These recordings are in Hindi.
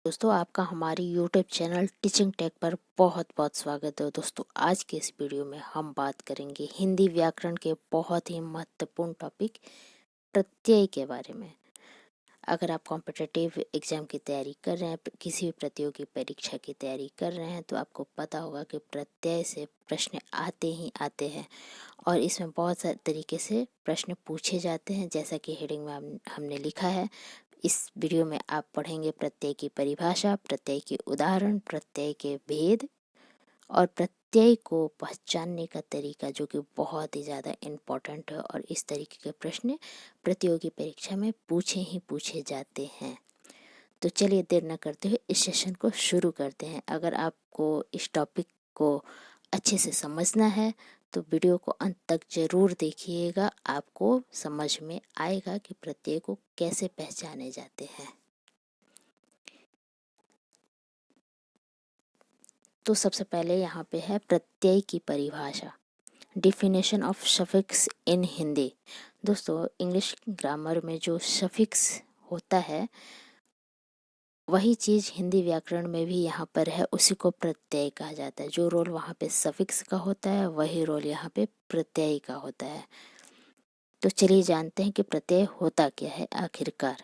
दोस्तों आपका हमारी यूट्यूब चैनल टीचिंग टेक पर बहुत बहुत स्वागत है। दोस्तों आज के इस वीडियो में हम बात करेंगे हिंदी व्याकरण के बहुत ही महत्वपूर्ण टॉपिक प्रत्यय के बारे में। अगर आप कॉम्पिटिटिव एग्जाम की तैयारी कर रहे हैं, किसी भी प्रतियोगी परीक्षा की तैयारी कर रहे हैं, तो आपको पता होगा कि प्रत्यय से प्रश्न आते ही आते हैं और इसमें बहुत सारे तरीके से प्रश्न पूछे जाते हैं। जैसा कि हेडिंग में हमने लिखा है, इस वीडियो में आप पढ़ेंगे प्रत्यय की परिभाषा, प्रत्यय के उदाहरण, प्रत्यय के भेद और प्रत्यय को पहचानने का तरीका, जो कि बहुत ही ज़्यादा इम्पोर्टेंट है और इस तरीके के प्रश्न प्रतियोगी परीक्षा में पूछे जाते हैं। तो चलिए देर न करते हुए इस सेशन को शुरू करते हैं। अगर आपको इस टॉपिक को अच्छे से समझना है तो वीडियो को अंत तक जरूर देखिएगा, आपको समझ में आएगा कि प्रत्यय को कैसे पहचाने जाते हैं। तो सबसे पहले यहाँ पे है प्रत्यय की परिभाषा, डिफिनेशन ऑफ सफिक्स इन हिंदी। दोस्तों इंग्लिश ग्रामर में जो सफिक्स होता है वही चीज़ हिंदी व्याकरण में भी यहाँ पर है, उसी को प्रत्यय कहा जाता है। जो रोल वहाँ पे सफिक्स का होता है वही रोल यहाँ पे प्रत्यय का होता है। तो चलिए जानते हैं कि प्रत्यय होता क्या है आखिरकार।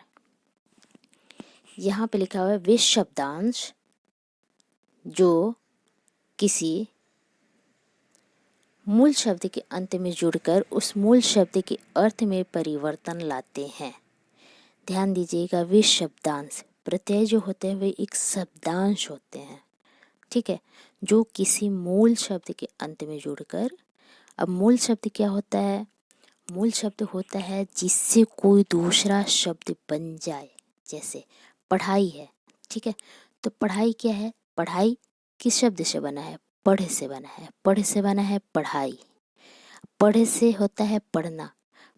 यहाँ पे लिखा हुआ है वे शब्दांश जो किसी मूल शब्द के अंत में जुड़कर उस मूल शब्द के अर्थ में परिवर्तन लाते हैं। ध्यान दीजिएगा, वे शब्दांश, प्रत्यय जो होते हैं वे एक शब्दांश होते हैं, ठीक है, जो किसी मूल शब्द के अंत में जुड़कर। अब मूल शब्द क्या होता है? मूल शब्द होता है जिससे कोई दूसरा शब्द बन जाए। जैसे पढ़ाई है, ठीक है, तो पढ़ाई क्या है? पढ़ाई किस शब्द से बना है? पढ़ से बना है। पढ़ से बना है पढ़ाई। पढ़ से होता है पढ़ना।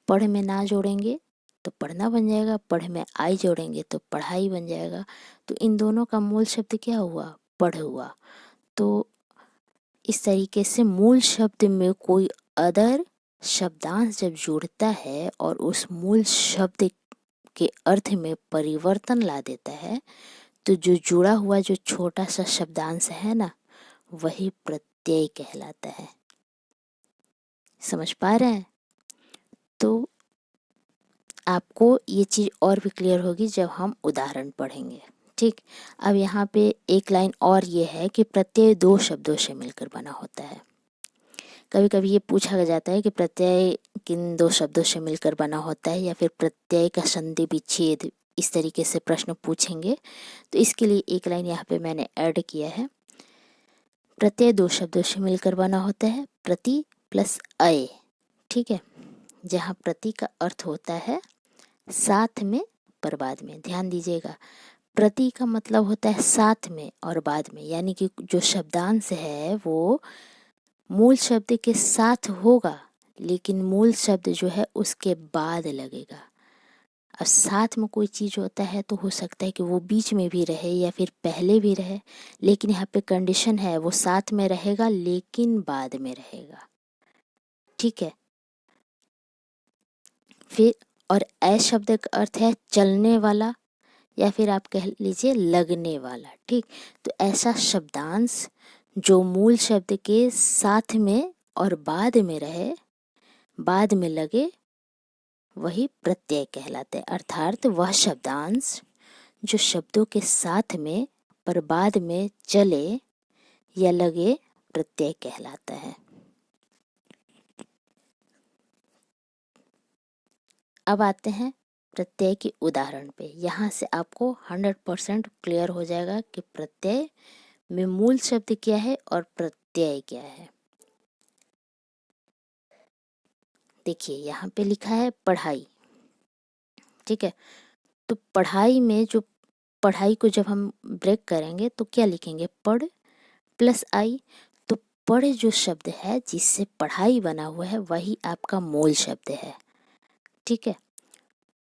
पढ़ में ना जोड़ेंगे तो पढ़ना बन जाएगा, पढ़ में आई जोड़ेंगे तो पढ़ाई बन जाएगा। तो इन दोनों का मूल शब्द क्या हुआ? पढ़ हुआ। तो इस तरीके से मूल शब्द में कोई अदर शब्दांश जब जुड़ता है और उस मूल शब्द के अर्थ में परिवर्तन ला देता है, तो जो जुड़ा हुआ जो छोटा सा शब्दांश है ना, वही प्रत्यय कहलाता है। समझ पा रहे हैं? तो आपको ये चीज़ और भी क्लियर होगी जब हम उदाहरण पढ़ेंगे, ठीक। अब यहाँ पे एक लाइन और ये है कि प्रत्यय दो शब्दों से मिलकर बना होता है। कभी कभी ये पूछा जाता है कि प्रत्यय किन दो शब्दों से मिलकर बना होता है, या फिर प्रत्यय का संधि विच्छेद, इस तरीके से प्रश्न पूछेंगे। तो इसके लिए एक लाइन यहाँ पे मैंने ऐड किया है। प्रत्यय दो शब्दों से मिलकर बना होता है, प्रति प्लस अय, ठीक है, जहाँ प्रति का अर्थ होता है साथ में पर बाद में। ध्यान दीजिएगा, प्रति का मतलब होता है साथ में और बाद में, यानी कि जो शब्दांश है वो मूल शब्द के साथ होगा, लेकिन मूल शब्द जो है उसके बाद लगेगा। अब साथ में कोई चीज़ होता है तो हो सकता है कि वो बीच में भी रहे या फिर पहले भी रहे, लेकिन यहाँ पे कंडीशन है वो साथ में रहेगा लेकिन बाद में रहेगा, ठीक है। फिर और ऐ शब्द का अर्थ है चलने वाला, या फिर आप कह लीजिए लगने वाला, ठीक। तो ऐसा शब्दांश जो मूल शब्द के साथ में और बाद में रहे, बाद में लगे, वही प्रत्यय कहलाते हैं। अर्थात वह शब्दांश जो शब्दों के साथ में पर बाद में चले या लगे, प्रत्यय कहलाता है। अब आते हैं प्रत्यय के उदाहरण पे। यहाँ से आपको 100% क्लियर हो जाएगा कि प्रत्यय में मूल शब्द क्या है और प्रत्यय क्या है। देखिए यहाँ पे लिखा है पढ़ाई, ठीक है, तो पढ़ाई में जो पढ़ाई को जब हम ब्रेक करेंगे तो क्या लिखेंगे? पढ़ प्लस आई। तो पढ़ जो शब्द है जिससे पढ़ाई बना हुआ है वही आपका मूल शब्द है, ठीक है।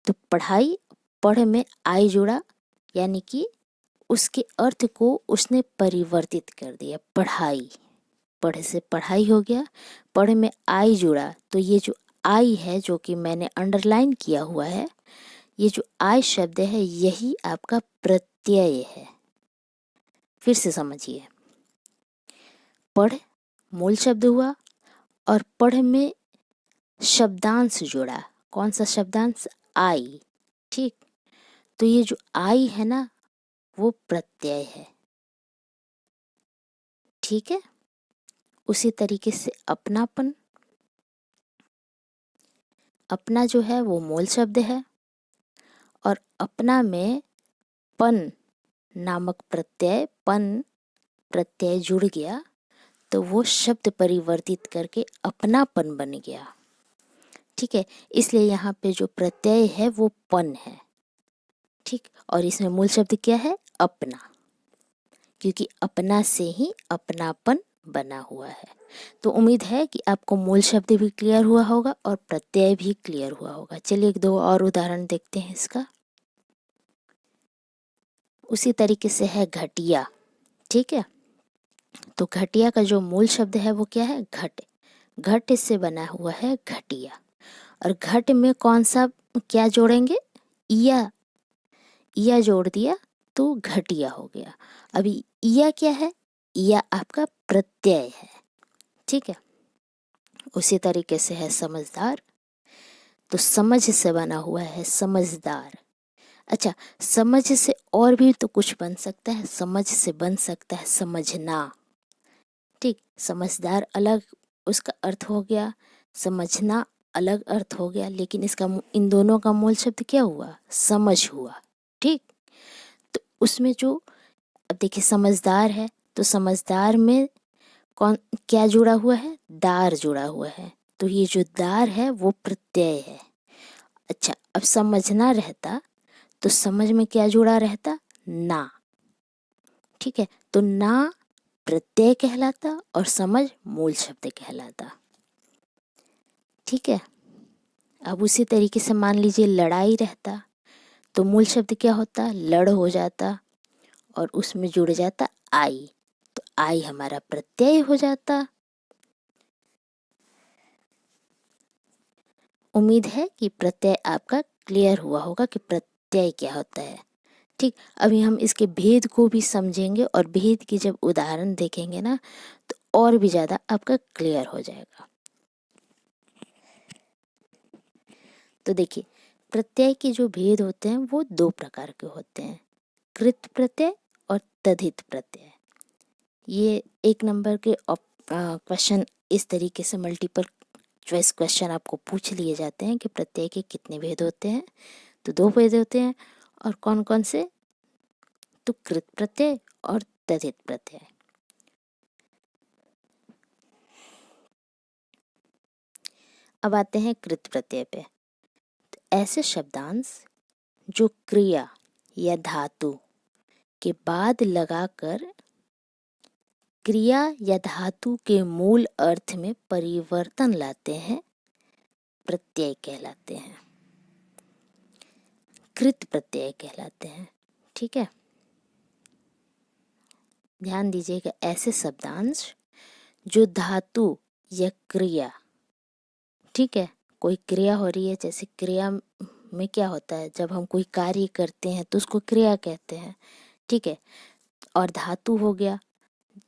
तो पढ़ाई, पढ़ में आई जुड़ा, यानी कि उसके अर्थ को उसने परिवर्तित कर दिया। पढ़ाई, पढ़ से पढ़ाई हो गया, पढ़ में आई जुड़ा, तो ये जो आई है जो कि मैंने अंडरलाइन किया हुआ है, ये जो आई शब्द है यही आपका प्रत्यय है। फिर से समझिए। पढ़ मूल शब्द हुआ और पढ़ में शब्दांश जुड़ा। कौन सा शब्दांश? आई। ठीक, तो ये जो आई है ना वो प्रत्यय है। ठीक है, उसी तरीके से अपनापन, अपना जो है वो मूल शब्द है और अपना में पन नामक प्रत्यय, पन प्रत्यय जुड़ गया तो वो शब्द परिवर्तित करके अपनापन बन गया। ठीक है, इसलिए यहाँ पे जो प्रत्यय है वो पन है। ठीक, और इसमें मूल शब्द क्या है? अपना, क्योंकि अपना से ही अपनापन बना हुआ है। तो उम्मीद है कि आपको मूल शब्द भी क्लियर हुआ होगा और प्रत्यय भी क्लियर हुआ होगा। चलिए एक दो और उदाहरण देखते हैं इसका। उसी तरीके से है घटिया। ठीक है, तो घटिया का जो मूल शब्द है वो क्या है? घट। घट से बना हुआ है घटिया, और घट में कौन सा क्या जोड़ेंगे? इया। इया जोड़ दिया तो घटिया हो गया। अभी इया क्या है? इया आपका प्रत्यय है। ठीक है, उसी तरीके से है समझदार, तो समझ से बना हुआ है समझदार। अच्छा, समझ से और भी तो कुछ बन सकता है। समझ से बन सकता है समझना। ठीक, समझदार अलग उसका अर्थ हो गया, समझना अलग अर्थ हो गया, लेकिन इसका इन दोनों का मूल शब्द क्या हुआ? समझ हुआ। ठीक, तो उसमें जो अब देखिए समझदार है तो समझदार में कौन क्या जुड़ा हुआ है? दार जुड़ा हुआ है, तो ये जो दार है वो प्रत्यय है। अच्छा, अब समझना रहता तो समझ में क्या जुड़ा रहता? ना। ठीक है, तो ना प्रत्यय कहलाता और समझ मूल शब्द कहलाता। ठीक है, अब उसी तरीके से मान लीजिए लड़ाई रहता तो मूल शब्द क्या होता? लड़ हो जाता और उसमें जुड़ जाता आई, तो आई हमारा प्रत्यय हो जाता। उम्मीद है कि प्रत्यय आपका क्लियर हुआ होगा कि प्रत्यय क्या होता है। ठीक, अभी हम इसके भेद को भी समझेंगे और भेद की जब उदाहरण देखेंगे ना तो और भी ज़्यादा आपका क्लियर हो जाएगा। तो देखिए, प्रत्यय के जो भेद होते हैं वो दो प्रकार के होते हैं, कृत प्रत्यय और तद्धित प्रत्यय। ये एक नंबर के क्वेश्चन इस तरीके से मल्टीपल चॉइस क्वेश्चन आपको पूछ लिए जाते हैं कि प्रत्यय के कितने भेद होते हैं। तो दो भेद होते हैं, और कौन कौन से? तो कृत प्रत्यय और तद्धित प्रत्यय। अब आते हैं कृत प्रत्यय पे। तो ऐसे शब्दांश जो क्रिया या धातु के बाद लगाकर क्रिया या धातु के मूल अर्थ में परिवर्तन लाते हैं प्रत्यय कहलाते हैं, कृत प्रत्यय कहलाते हैं। ठीक है, ध्यान दीजिएगा, ऐसे शब्दांश जो धातु या क्रिया, ठीक है, कोई क्रिया हो रही है, जैसे क्रिया में क्या होता है? जब हम कोई कार्य करते हैं तो उसको क्रिया कहते हैं। ठीक है, और धातु हो गया,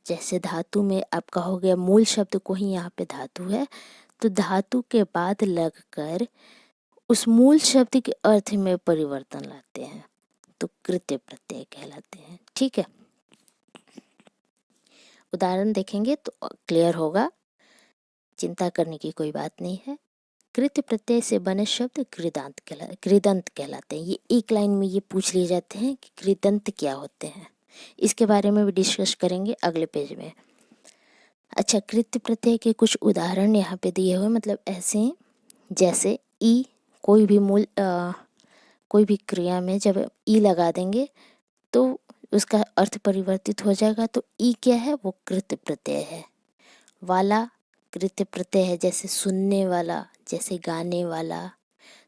जैसे धातु में आपका हो गया मूल शब्द को ही यहाँ पे धातु है, तो धातु के बाद लगकर उस मूल शब्द के अर्थ में परिवर्तन लाते हैं तो कृत्य प्रत्यय कहलाते हैं। ठीक है, उदाहरण देखेंगे तो क्लियर होगा, चिंता करने की कोई बात नहीं है। कृत्य प्रत्यय से बने शब्द कृदंत कहलाते हैं। ये एक लाइन में ये पूछ लिए जाते हैं कि कृदंत क्या होते हैं। इसके बारे में भी डिस्कस करेंगे अगले पेज में। अच्छा, कृत्य प्रत्यय के कुछ उदाहरण यहाँ पे दिए हुए, मतलब ऐसे जैसे ई, कोई भी कोई भी क्रिया में जब ई लगा देंगे तो उसका अर्थ परिवर्तित हो जाएगा, तो ई क्या है? वो कृत्य प्रत्यय है। वाला कृत्य प्रत्यय है, जैसे सुनने वाला, जैसे गाने वाला,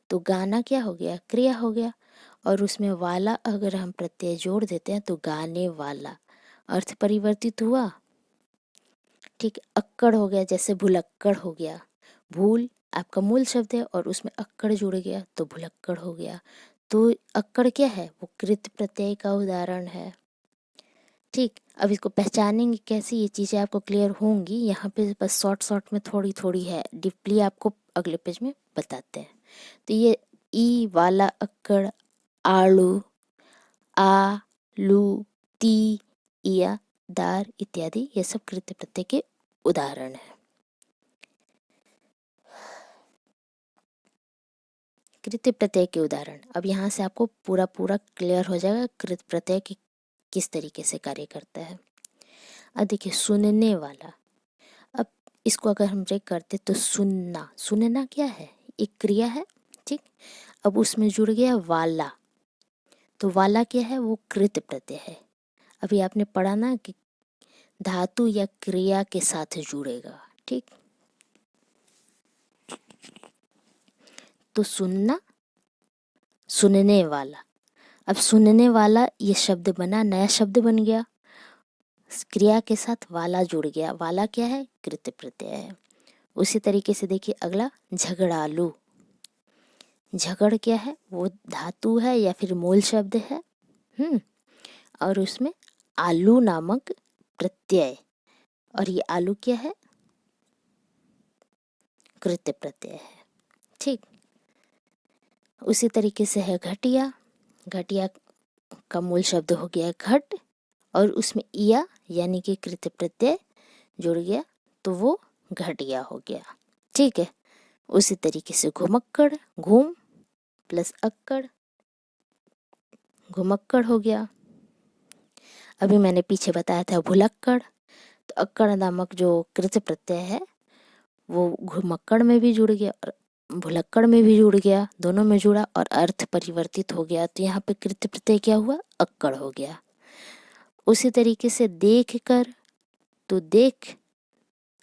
तो गाना क्या हो गया? क्रिया हो गया, और उसमें वाला अगर हम प्रत्यय जोड़ देते हैं तो गाने वाला, अर्थ परिवर्तित हुआ। ठीक, अक्कड़ हो गया, जैसे भुलक्कड़ हो गया, भूल आपका मूल शब्द है और उसमें अक्कड़ जुड़ गया तो भुलक्कड़ हो गया। तो अक्कड़ क्या है? वो कृत प्रत्यय का उदाहरण है। ठीक, अब इसको पहचानेंगे कैसे, ये चीज़ें आपको क्लियर होंगी। यहाँ पे बस शॉर्ट में थोड़ी थोड़ी है, डीपली आपको अगले पेज में बताते हैं। तो ये ई वाला अक्कड़, आड़ू, आ, लू, ती, इया, दार इत्यादि, ये सब कृत्य प्रत्यय के उदाहरण हैं। कृत्य प्रत्यय के उदाहरण, अब यहाँ से आपको पूरा क्लियर हो जाएगा कृत्य प्रत्यय किस तरीके से कार्य करता है। अब देखिए सुनने वाला, अब इसको अगर हम ब्रेक करते तो सुनना क्या है, एक क्रिया है, ठीक। अब उसमें जुड़ गया वाला, तो वाला क्या है, वो कृत्य प्रत्यय है। अभी आपने पढ़ा ना कि धातु या क्रिया के साथ जुड़ेगा, ठीक। तो सुनना, सुनने वाला, अब सुनने वाला ये शब्द बना, नया शब्द बन गया, क्रिया के साथ वाला जुड़ गया, वाला क्या है, कृत्य प्रत्यय है। उसी तरीके से देखिए अगला झगड़ालू, झगड़ क्या है, वो धातु है या फिर मूल शब्द है, और उसमें आलू नामक प्रत्यय, और ये आलू क्या है, कृत्य प्रत्यय है, ठीक। उसी तरीके से है घटिया, घटिया का मूल शब्द हो गया घट, और उसमें इया यानी कि कृत्य प्रत्यय जुड़ गया, तो वो घटिया हो गया, ठीक है। उसी तरीके से घुमक्कड़, घूम प्लस अक्कड़, घुमक्कड़ हो गया। अभी मैंने पीछे बताया था भुलक्कड़, तो अक्कड़ नामक जो कृत्य प्रत्यय है वो घुमक्कड़ में भी जुड़ गया और भुलक्कड़ में भी जुड़ गया, दोनों में जुड़ा और अर्थ परिवर्तित हो गया, तो यहाँ पे कृत्य प्रत्यय क्या हुआ, अक्कड़ हो गया। उसी तरीके से देख कर, तो देख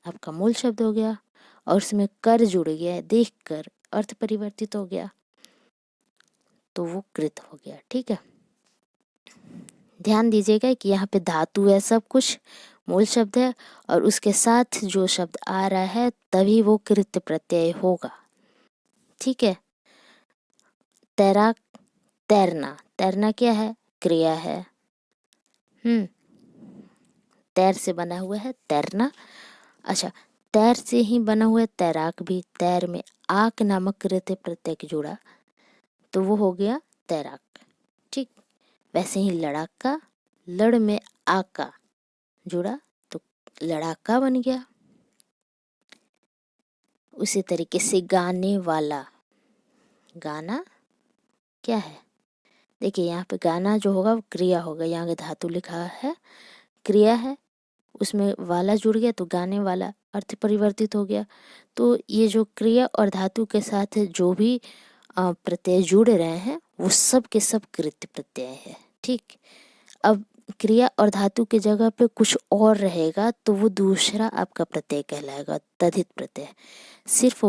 आपका मूल शब्द हो गया और उसमें कर जुड़ गया, देख कर अर्थ परिवर्तित हो गया, तो वो कृत हो गया, ठीक है। ध्यान दीजिएगा कि यहाँ पे धातु है, सब कुछ मूल शब्द है, और उसके साथ जो शब्द आ रहा है तभी वो कृत्य प्रत्यय होगा, ठीक है। तैराक, तैरना, तैरना क्या है, क्रिया है, तैर से बना हुआ है तैरना। अच्छा, तैर से ही बना हुआ है तैराक भी, तैर में आक नामक कृत्य प्रत्यय जुड़ा, तो वो हो गया तैराक, ठीक। वैसे ही लड़ाका, लड़ में आका जुड़ा, तो लड़ाका बन गया। उसी तरीके से गाने वाला, गाना क्या है, देखिए यहाँ पे गाना जो होगा वो क्रिया होगा, यहाँ पे धातु लिखा है क्रिया है, उसमें वाला जुड़ गया तो गाने वाला अर्थ परिवर्तित हो गया। तो ये जो क्रिया और धातु के साथ जो भी प्रत्यय जुड़ रहे हैं वो सब के सब कृत्य प्रत्यय है, ठीक। अब क्रिया और धातु के जगह पे कुछ और रहेगा तो वो दूसरा आपका प्रत्यय कहलाएगा, तद्धित प्रत्यय। सिर्फ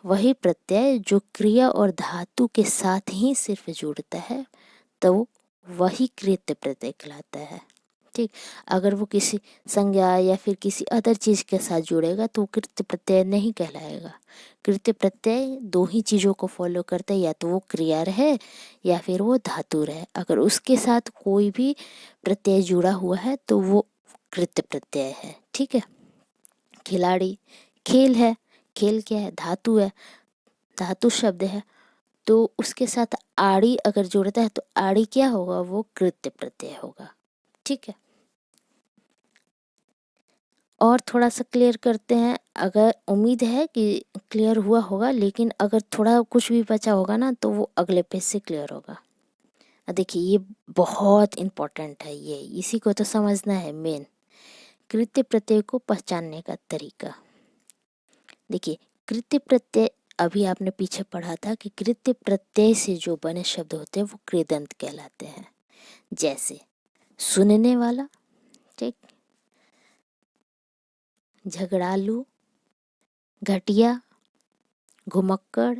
वही प्रत्यय जो क्रिया और धातु के साथ ही सिर्फ जुड़ता है तो वही कृत्य प्रत्यय कहलाता है, ठीक। अगर वो किसी संज्ञा या फिर किसी अदर चीज के साथ जुड़ेगा तो कृत्य प्रत्यय नहीं कहलाएगा। कृत्य प्रत्यय दो ही चीजों को फॉलो करता है, या तो वो क्रिया रहे या फिर वो धातु रहे। अगर उसके साथ कोई भी प्रत्यय जुड़ा हुआ है तो वो कृत्य प्रत्यय है, ठीक है। खिलाड़ी, खेल है, खेल क्या है, धातु है, धातु शब्द है, तो उसके साथ आड़ी अगर जुड़ता है तो आड़ी क्या होगा, वो कृत्य प्रत्यय होगा, ठीक है। और थोड़ा सा क्लियर करते हैं, अगर उम्मीद है कि क्लियर हुआ होगा, लेकिन अगर थोड़ा कुछ भी बचा होगा ना तो वो अगले पेज से क्लियर होगा। देखिए ये बहुत इम्पोर्टेंट है, ये इसी को तो समझना है मेन, कृत्य प्रत्यय को पहचानने का तरीका। देखिए कृत्य प्रत्यय, अभी आपने पीछे पढ़ा था कि कृत्य प्रत्यय से जो बने शब्द होते हैं वो कृदंत कहलाते हैं। जैसे सुनने वाला, ठीक, झगड़ालू, घटिया, घुमक्कड़,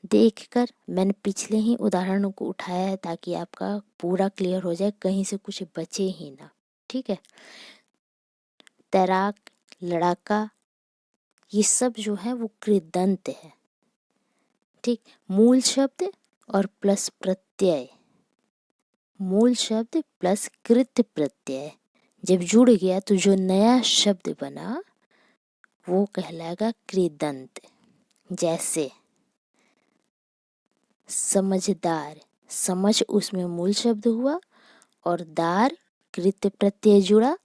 देखकर। मैंने पिछले ही उदाहरणों को उठाया है ताकि आपका पूरा क्लियर हो जाए, कहीं से कुछ बचे ही ना, ठीक है। तैराक, लड़ाका, ये सब जो है वो कृदंत है, ठीक। मूल शब्द और प्लस प्रत्यय, मूल शब्द प्लस कृत प्रत्यय जब जुड़ गया तो जो नया शब्द बना वो कहलाएगा कृदंत। जैसे समझदार, समझ उसमें मूल शब्द हुआ और दार कृत प्रत्यय जुड़ा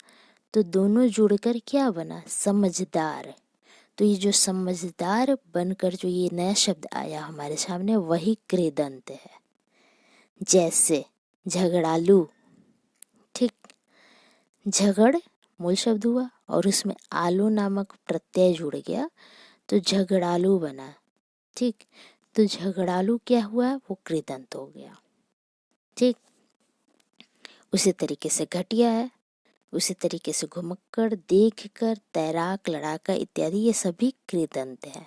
तो दोनों जुड़कर क्या बना, समझदार। तो ये जो समझदार बनकर जो ये नया शब्द आया हमारे सामने वही कृदंत है। जैसे झगड़ालू, ठीक, झगड़ मूल शब्द हुआ और उसमें आलू नामक प्रत्यय जुड़ गया तो झगड़ालू बना, ठीक। तो झगड़ालू क्या हुआ, वो कृदंत हो गया, ठीक। उसी तरीके से घटिया है, उसी तरीके से घुमक्कड़, देखकर, तैराक, लड़ाका इत्यादि ये सभी कृदंत है।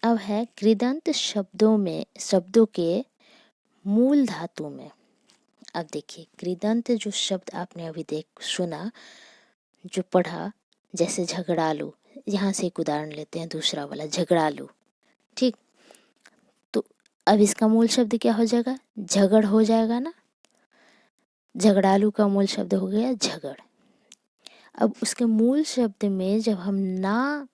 अब है कृदंत शब्दों में, शब्दों के मूल धातु में। अब देखिए कृदंत जो शब्द आपने अभी सुना, जो पढ़ा, जैसे झगड़ालू, यहाँ से एक उदाहरण लेते हैं, दूसरा वाला झगड़ालू, ठीक। तो अब इसका मूल शब्द क्या हो जाएगा, झगड़ हो जाएगा ना। झगड़ालू का मूल शब्द हो गया झगड़। अब उसके मूल शब्द में जब हम ना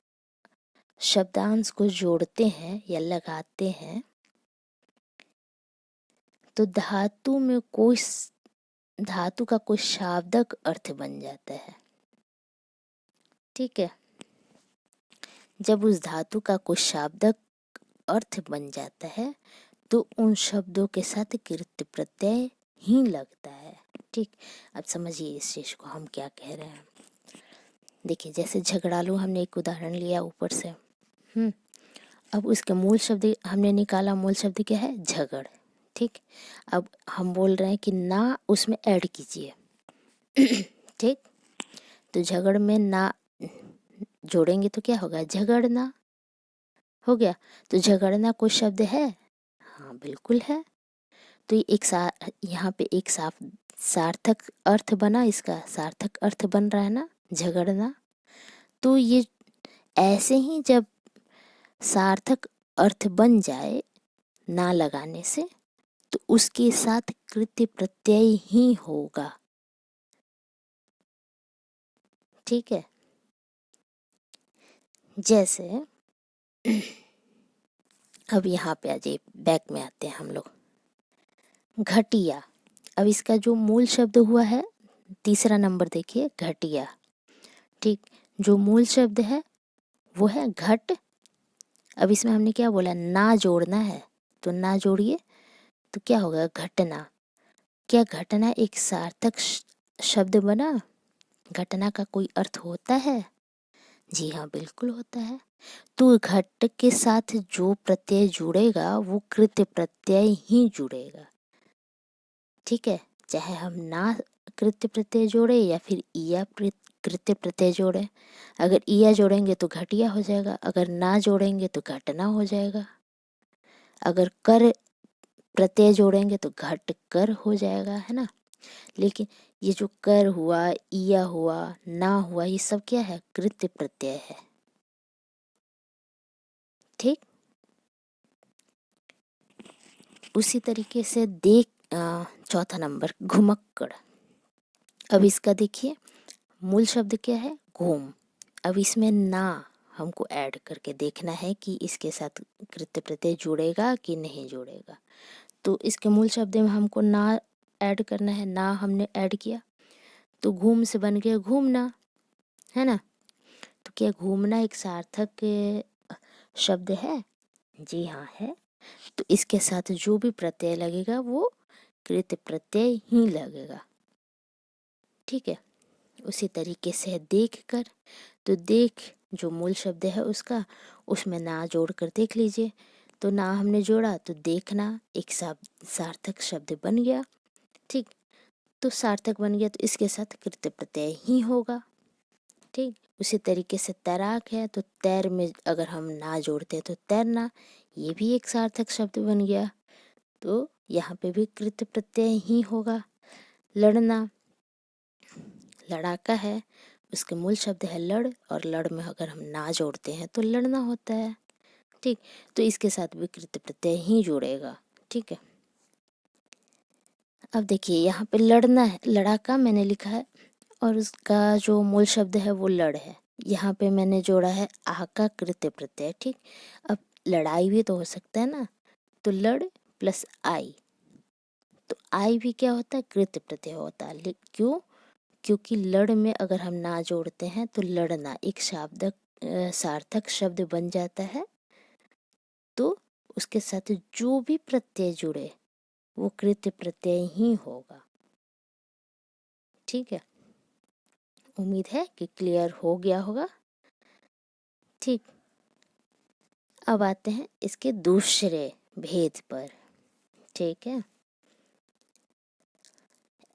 शब्दांश को जोड़ते हैं या लगाते हैं तो धातु का कोई शाब्दिक अर्थ बन जाता है, ठीक है। जब उस धातु का कोई शाब्दिक अर्थ बन जाता है तो उन शब्दों के साथ कृत प्रत्यय ही लगता है, ठीक। अब समझिए इस चीज को हम क्या कह रहे हैं। देखिए जैसे झगड़ालू हमने एक उदाहरण लिया ऊपर से, अब उसका मूल शब्द हमने निकाला, मूल शब्द क्या है, झगड़, ठीक। अब हम बोल रहे हैं कि ना उसमें ऐड कीजिए, ठीक। तो झगड़ में ना जोड़ेंगे तो क्या होगा, झगड़ना हो गया। तो झगड़ना कोई शब्द है, हाँ बिल्कुल है। तो ये यहाँ पे एक सार्थक अर्थ बना, इसका सार्थक अर्थ बन रहा है ना, झगड़ना। तो ये ऐसे ही जब सार्थक अर्थ बन जाए ना लगाने से तो उसके साथ कृत्य प्रत्यय ही होगा, ठीक है। जैसे अब यहाँ पे आ जाइए, बैक में आते हैं हम लोग, घटिया। अब इसका जो मूल शब्द हुआ है, तीसरा नंबर देखिए, घटिया, ठीक। जो मूल शब्द है वो है घट। अब इसमें हमने क्या बोला, ना जोड़ना है, तो ना जोड़िए तो क्या होगा, घटना। क्या घटना एक सार्थक शब्द बना, घटना का कोई अर्थ होता है, जी हाँ बिल्कुल होता है। तो घट के साथ जो प्रत्यय जुड़ेगा वो कृत्य प्रत्यय ही जुड़ेगा, ठीक है। चाहे हम ना कृत्य प्रत्यय जोड़े या फिर इया कृत्य प्रत्यय जोड़े। अगर इया जोड़ेंगे तो घटिया हो जाएगा, अगर ना जोड़ेंगे तो घटना हो जाएगा, अगर कर प्रत्यय जोड़ेंगे तो घट कर हो जाएगा, है ना। लेकिन ये जो कर हुआ, इया हुआ, ना हुआ, ये सब क्या है, कृत्य प्रत्यय है, ठीक। उसी तरीके से चौथा नंबर घुमक्कड़। अब इसका देखिए मूल शब्द क्या है, घूम। अब इसमें ना हमको ऐड करके देखना है कि इसके साथ कृत्य प्रत्यय जुड़ेगा कि नहीं जुड़ेगा। तो इसके मूल शब्द में हमको ना ऐड करना है, ना हमने ऐड किया तो घूम से बन गया घूमना, है ना। तो क्या घूमना एक सार्थक शब्द है, जी हाँ है। तो इसके साथ जो भी प्रत्यय लगेगा वो कृत्य प्रत्यय ही लगेगा, ठीक है। उसी तरीके से देख कर, तो देख जो मूल शब्द है उसका, उसमें ना जोड़ कर देख लीजिए, तो ना हमने जोड़ा तो देखना एक सार्थक शब्द बन गया, ठीक। तो सार्थक बन गया तो इसके साथ कृत्य प्रत्यय ही होगा, ठीक। उसी तरीके से तैराक है तो तैर में अगर हम ना जोड़ते तो तैरना, ये भी एक सार्थक शब्द बन गया, तो यहाँ पे भी कृत्य प्रत्यय ही होगा। लड़ना, लड़ाका है, उसके मूल शब्द है लड़, और लड़ में अगर हम ना जोड़ते हैं तो लड़ना होता है, ठीक। तो इसके साथ भी कृत्य प्रत्यय ही जुड़ेगा, ठीक है। अब देखिए यहाँ पे लड़ना है, लड़ाका मैंने लिखा है और उसका जो मूल शब्द है वो लड़ है। यहाँ पे मैंने जोड़ा है आ का कृत्य प्रत्यय। ठीक, अब लड़ाई भी तो हो सकता है ना, तो लड़ प्लस आई, तो आई भी क्या होता है, कृत्य प्रत्यय होता है। क्यों? क्योंकि लड़ में अगर हम ना जोड़ते हैं तो लड़ना एक शाब्दक सार्थक शब्द बन जाता है, तो उसके साथ जो भी प्रत्यय जुड़े वो कृत्य प्रत्यय ही होगा। ठीक है, उम्मीद है कि क्लियर हो गया होगा। ठीक, अब आते हैं इसके दूसरे भेद पर। ठीक है,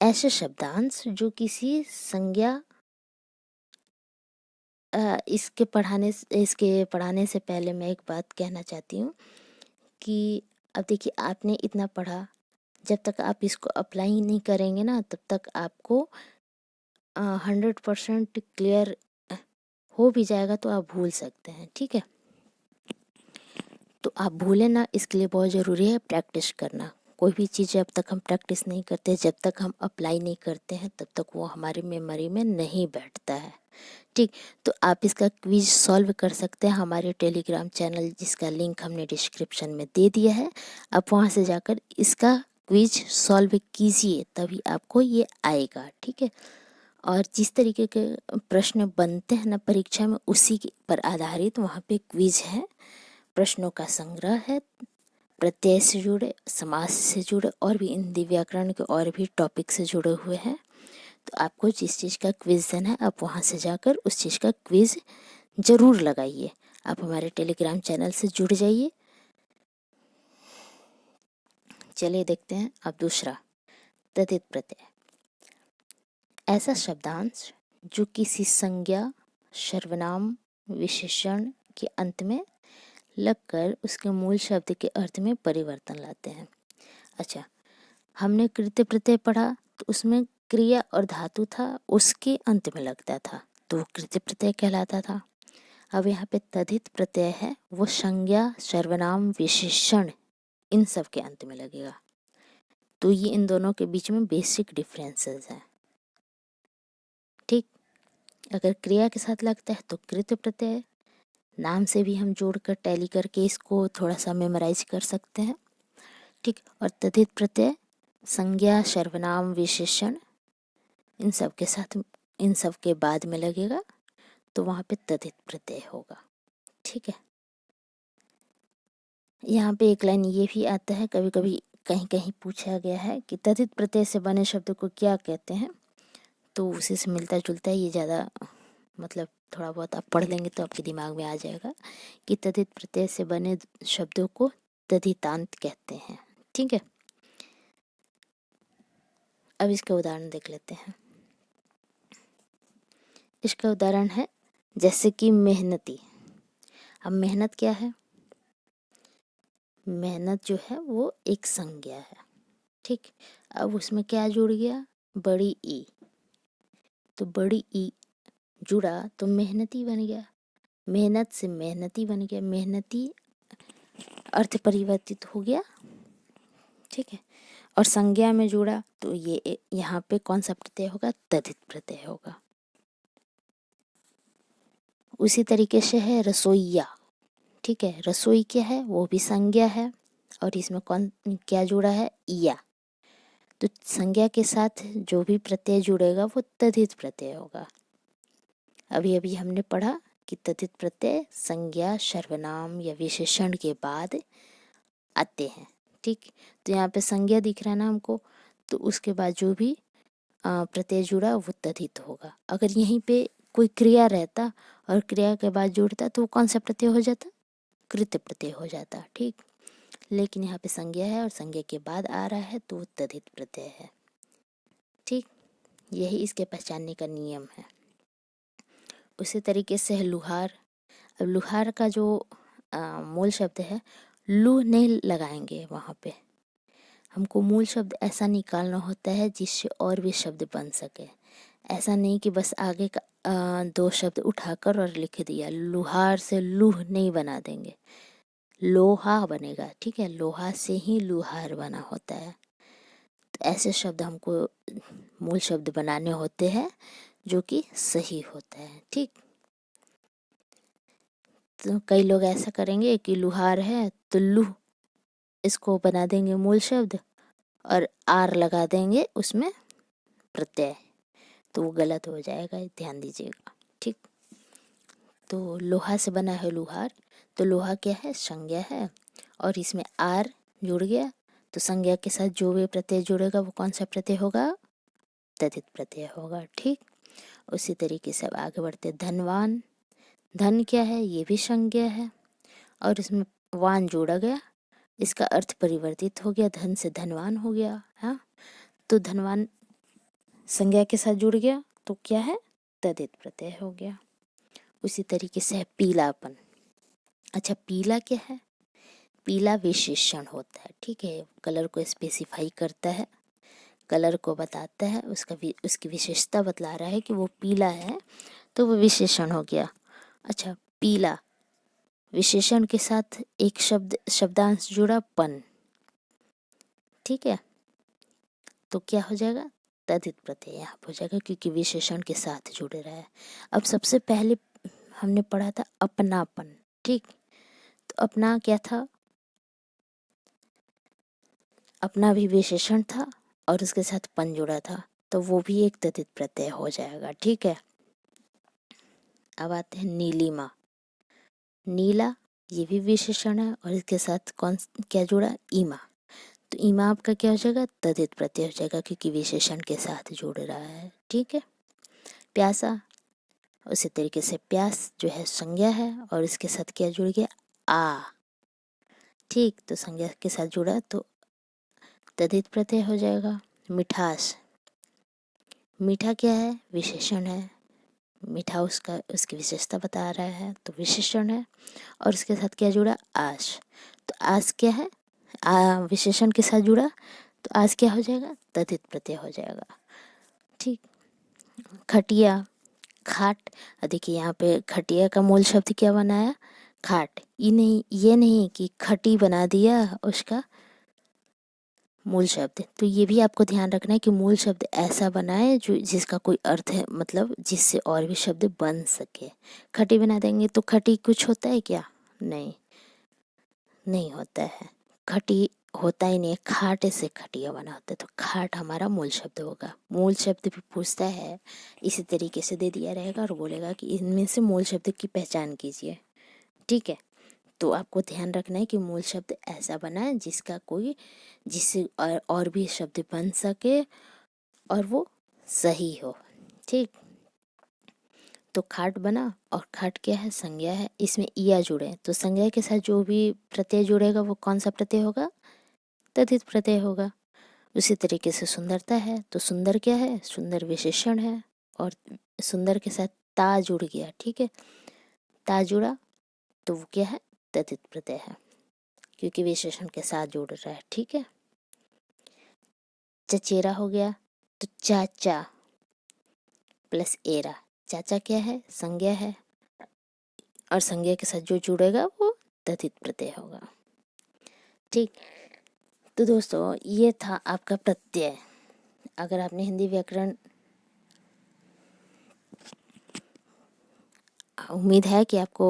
ऐसे शब्दांश जो किसी संज्ञा इसके पढ़ाने से पहले मैं एक बात कहना चाहती हूँ कि अब देखिए आपने इतना पढ़ा, जब तक आप इसको अप्लाई नहीं करेंगे ना तब तक आपको 100% क्लियर हो भी जाएगा तो आप भूल सकते हैं। ठीक है, तो आप भूलें ना, इसके लिए बहुत ज़रूरी है प्रैक्टिस करना। कोई भी चीज़ जब तक हम प्रैक्टिस नहीं करते, जब तक हम अप्लाई नहीं करते हैं, तब तक वो हमारी मेमोरी में नहीं बैठता है। ठीक, तो आप इसका क्विज सॉल्व कर सकते हैं हमारे टेलीग्राम चैनल, जिसका लिंक हमने डिस्क्रिप्शन में दे दिया है। आप वहाँ से जाकर इसका क्विज सॉल्व कीजिए, तभी आपको ये आएगा। ठीक है, और जिस तरीके के प्रश्न बनते हैं ना परीक्षा में, उसी पर आधारित वहाँ पे क्विज है, प्रश्नों का संग्रह है, प्रत्यय से जुड़े, समास से जुड़े और भी हिंदी व्याकरण के और भी टॉपिक से जुड़े हुए हैं। तो आपको जिस चीज़ का क्विज देना है आप वहाँ से जाकर उस चीज़ का क्विज ज़रूर लगाइए। आप हमारे टेलीग्राम चैनल से जुड़ जाइए। चलिए देखते हैं अब दूसरा, तद्धित प्रत्यय। ऐसा शब्दांश जो किसी संज्ञा, सर्वनाम, विशेषण के अंत में लगकर उसके मूल शब्द के अर्थ में परिवर्तन लाते हैं। अच्छा, हमने कृत्य प्रत्यय पढ़ा तो उसमें क्रिया और धातु था, उसके अंत में लगता था तो वो कृत्य प्रत्यय कहलाता था। अब यहाँ पे तद्धित प्रत्यय है, वो संज्ञा, सर्वनाम, विशेषण इन सब के अंत में लगेगा। तो ये इन दोनों के बीच में बेसिक डिफरेंसेस हैं। ठीक, अगर क्रिया के साथ लगता है तो कृत्य प्रत्यय, नाम से भी हम जोड़कर टैली करके इसको थोड़ा सा मेमोराइज कर सकते हैं। ठीक, और तद्धित प्रत्यय संज्ञा, सर्वनाम, विशेषण इन सब के बाद में लगेगा, तो वहाँ पे तद्धित प्रत्यय होगा। ठीक है, यहाँ पे एक लाइन ये भी आता है, कभी कभी कहीं कहीं पूछा गया है कि तद्धित प्रत्यय से बने शब्द को क्या कहते हैं, तो उसी से मिलता जुलता है ये, ज़्यादा मतलब थोड़ा बहुत आप पढ़ लेंगे तो आपके दिमाग में आ जाएगा कि तद्धित प्रत्यय से बने शब्दों को तद्धितांत कहते हैं। ठीक है, अब इसका उदाहरण देख लेते हैं। इसका उदाहरण है जैसे कि मेहनती। अब मेहनत क्या है? मेहनत जो है वो एक संज्ञा है। ठीक, अब उसमें क्या जुड़ गया? बड़ी ई, तो बड़ी ई जुड़ा तो मेहनती बन गया, मेहनत से मेहनती बन गया, मेहनती अर्थ परिवर्तित हो गया। ठीक है, और संज्ञा में जुड़ा तो ये यहाँ पे कौन सा प्रत्यय होगा? तद्धित प्रत्यय होगा। उसी तरीके से है रसोइया। ठीक है, रसोई क्या है? वो भी संज्ञा है, और इसमें कौन क्या जुड़ा है? इया, तो संज्ञा के साथ जो भी प्रत्यय जुड़ेगा वो तद्धित प्रत्यय होगा। अभी अभी हमने पढ़ा कि तद्धित प्रत्यय संज्ञा, सर्वनाम या विशेषण के बाद आते हैं। ठीक, तो यहाँ पे संज्ञा दिख रहा है ना हमको, तो उसके बाद जो भी प्रत्यय जुड़ा वो तद्धित होगा। अगर यहीं पे कोई क्रिया रहता और क्रिया के बाद जुड़ता तो वो कौन सा प्रत्यय हो जाता? कृत्य प्रत्यय हो जाता। ठीक, लेकिन यहाँ पे संज्ञा है और संज्ञा के बाद आ रहा है तो वो तद्धित प्रत्यय है। ठीक, यही इसके पहचानने का नियम है। उसी तरीके से है लुहार। अब लुहार का जो मूल शब्द है, लू नहीं लगाएंगे वहाँ पे, हमको मूल शब्द ऐसा निकालना होता है जिससे और भी शब्द बन सके। ऐसा नहीं कि बस आगे का दो शब्द उठाकर और लिख दिया, लुहार से लूह नहीं बना देंगे। लोहा बनेगा, ठीक है। लोहा से ही लुहार बना होता है। तो ऐसे शब्द हमको मूल शब्द बनाने होते हैं जो कि सही होता है, ठीक। तो कई लोग ऐसा करेंगे कि लुहार है तो लू इसको बना देंगे मूल शब्द और आर लगा देंगे उसमें प्रत्यय, तो वो गलत हो जाएगा, ध्यान दीजिएगा, ठीक। तो लोहा से बना है लुहार, तो लोहा क्या है, संज्ञा है, और इसमें आर जुड़ गया, तो संज्ञा के साथ जो भी प्रत्यय जुड़ेगा वो कौन सा प्रत्यय होगा, तद्धित प्रत्यय होगा, ठीक। उसी तरीके से अब आगे बढ़ते, धनवान, धन क्या है, ये भी संज्ञा है, और इसमें वान जोड़ा गया, इसका अर्थ परिवर्तित हो गया, धन से धनवान हो गया, हाँ। तो धनवान संज्ञा के साथ जुड़ गया तो क्या है, तद्धित प्रत्यय हो गया। उसी तरीके से है पीलापन। अच्छा, पीला क्या है, पीला विशेषण होता है, ठीक है। कलर को स्पेसिफाई करता है, कलर को बताता है, उसकी विशेषता बतला रहा है कि वो पीला है, तो वो विशेषण हो गया। अच्छा, पीला विशेषण के साथ एक शब्दांश जुड़ा, पन, ठीक है। तो क्या हो जाएगा, तद्धित प्रत्यय यहाँ हो जाएगा, क्योंकि विशेषण के साथ जुड़े रहा है। अब सबसे पहले हमने पढ़ा था अपनापन, ठीक। तो अपना क्या था, अपना भी विशेषण था और उसके साथ पन जुड़ा था, तो वो भी एक तद्धित प्रत्यय हो जाएगा, ठीक है। अब आते हैं नीलिमा। नीला ये भी विशेषण है और इसके साथ क्या जुड़ा, ईमा, तो ईमा आपका क्या हो जाएगा, तद्धित प्रत्यय हो जाएगा, क्योंकि विशेषण के साथ जुड़ रहा है, ठीक है। प्यासा, उसी तरीके से प्यास जो है संज्ञा है और इसके साथ क्या जुड़ गया, आ, ठीक। तो संज्ञा के साथ जुड़ा तो तद्धित प्रत्यय हो जाएगा। मिठास, मीठा क्या है, विशेषण है, मीठा उसकी विशेषता बता रहा है, तो विशेषण है, और उसके साथ क्या जुड़ा, आस, तो आस क्या है, विशेषण के साथ जुड़ा, तो आस क्या हो जाएगा, तद्धित प्रत्यय हो जाएगा, ठीक। खटिया, खाट, देखिए यहाँ पे खटिया का मूल शब्द क्या बनाया, खाट, ये नहीं कि खटी बना दिया उसका मूल शब्द, तो ये भी आपको ध्यान रखना है कि मूल शब्द ऐसा बनाए जो जिसका कोई अर्थ है, मतलब जिससे और भी शब्द बन सके। खटी बना देंगे तो खटी कुछ होता है क्या, नहीं होता है, खटी होता ही नहीं है, खाट से खटिया बना होता है, तो खाट हमारा मूल शब्द होगा। मूल शब्द भी पूछता है, इसी तरीके से दे दिया रहेगा और बोलेगा कि इनमें से मूल शब्द की पहचान कीजिए, ठीक है। तो आपको ध्यान रखना है कि मूल शब्द ऐसा बना है जिससे और भी शब्द बन सके और वो सही हो, ठीक। तो खाट बना, और खाट क्या है, संज्ञा है, इसमें इया जुड़े, तो संज्ञा के साथ जो भी प्रत्यय जुड़ेगा वो कौन सा प्रत्यय होगा, तद्धित प्रत्यय होगा। उसी तरीके से सुंदरता है, तो सुंदर क्या है, सुंदर विशेषण है, और सुंदर के साथ ता जुड़ गया, ठीक है। ता जुड़ा तो वो क्या है, तद्धित प्रत्यय है, क्योंकि विशेषण के साथ जुड़ रहा है, ठीक है। चचेरा हो गया, तो चाचा प्लस एरा, चाचा क्या है, संज्ञा है, और संज्ञा के साथ जो जुड़ेगा वो तद्धित प्रत्यय होगा, ठीक। तो दोस्तों ये था आपका प्रत्यय। अगर आपने हिंदी व्याकरण, उम्मीद है कि आपको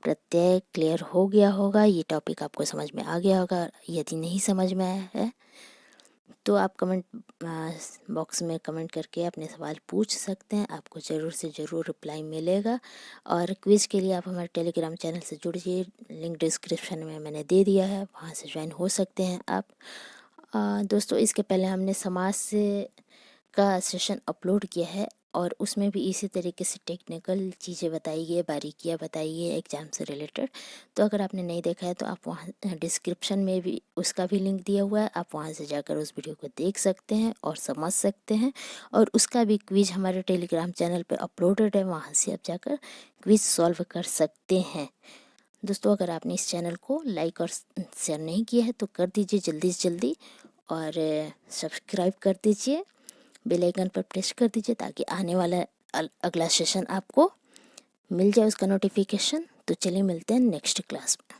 प्रत्यय क्लियर हो गया होगा, ये टॉपिक आपको समझ में आ गया होगा। यदि नहीं समझ में आया है तो आप कमेंट बॉक्स में कमेंट करके अपने सवाल पूछ सकते हैं, आपको ज़रूर से ज़रूर रिप्लाई मिलेगा। और क्विज़ के लिए आप हमारे टेलीग्राम चैनल से जुड़िए, लिंक डिस्क्रिप्शन में मैंने दे दिया है, वहाँ से ज्वाइन हो सकते हैं आप। दोस्तों इसके पहले हमने समाज से का सेशन अपलोड किया है और उसमें भी इसी तरीके से टेक्निकल चीज़ें बताई गई है, बारीकियाँ बताई गई है एग्ज़ाम से रिलेटेड। तो अगर आपने नहीं देखा है तो आप वहाँ डिस्क्रिप्शन में भी उसका भी लिंक दिया हुआ है, आप वहाँ से जाकर उस वीडियो को देख सकते हैं और समझ सकते हैं। और उसका भी क्विज़ हमारे टेलीग्राम चैनल पर अपलोडेड है, वहाँ से आप जाकर क्विज़ सॉल्व कर सकते हैं। दोस्तों अगर आपने इस चैनल को लाइक और शेयर नहीं किया है तो कर दीजिए जल्दी से जल्दी, और सब्सक्राइब कर दीजिए, बेल आइकन पर प्रेस कर दीजिए ताकि आने वाला अगला सेशन आपको मिल जाए उसका नोटिफिकेशन। तो चलिए मिलते हैं नेक्स्ट क्लास में।